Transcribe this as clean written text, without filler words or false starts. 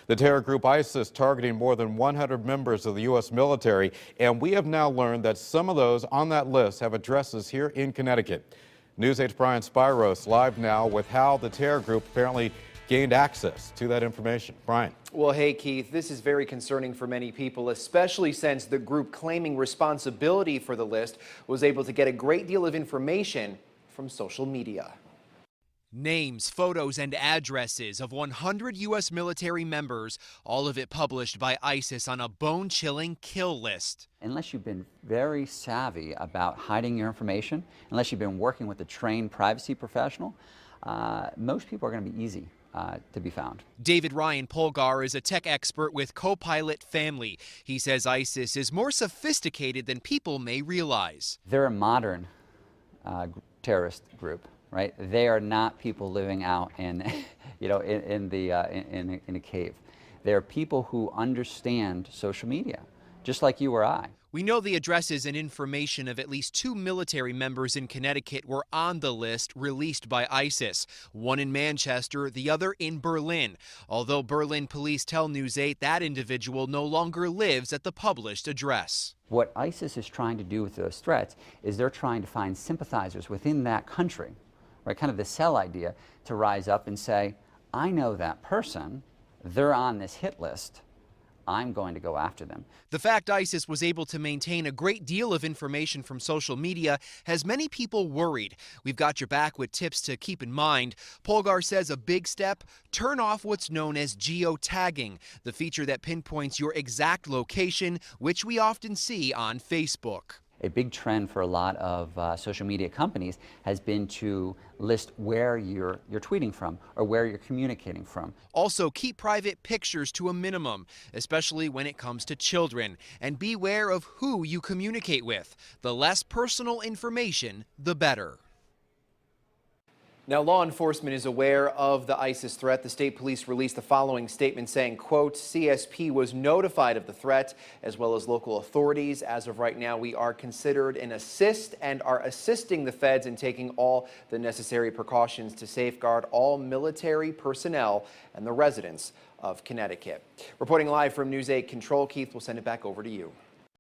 The terror group ISIS targeting more than 100 members of the U.S. military, and we have now learned that some of those on that list have addresses here in Connecticut. News 8's Brian Spiros live now with how the terror group apparently gained access to that information. Brian. Well, hey, Keith, this is very concerning for many people, especially since the group claiming responsibility for the list was able to get a great deal of information from social media. Names, photos, and addresses of 100 U.S. military members, all of it published by ISIS on a bone-chilling kill list. Unless you've been very savvy about hiding your information, unless you've been working with a trained privacy professional, most people are going to be easy to be found. David Ryan Polgar is a tech expert with Copilot Family. He says ISIS is more sophisticated than people may realize. They're a modern terrorist group. Right? They are not people living out in, in a cave. They're people who understand social media, just like you or I. We know the addresses and information of at least 2 military members in Connecticut were on the list released by ISIS, one in Manchester, the other in Berlin. Although Berlin police tell News 8 that individual no longer lives at the published address. What ISIS is trying to do with those threats is they're trying to find sympathizers within that country, right, kind of the cell idea, to rise up and say, I know that person, they're on this hit list, I'm going to go after them. The fact ISIS was able to maintain a great deal of information from social media has many people worried. We've got your back with tips to keep in mind. Polgar says a big step, turn off what's known as geotagging, the feature that pinpoints your exact location, which we often see on Facebook. A big trend for a lot of social media companies has been to list where you're tweeting from or where you're communicating from. Also, keep private pictures to a minimum, especially when it comes to children, and beware of who you communicate with. The less personal information, the better. Now, law enforcement is aware of the ISIS threat. The state police released the following statement saying, quote, CSP was notified of the threat as well as local authorities. As of right now, we are considered an assist and are assisting the feds in taking all the necessary precautions to safeguard all military personnel and the residents of Connecticut. Reporting live from News 8 Control, Keith, we'll send it back over to you.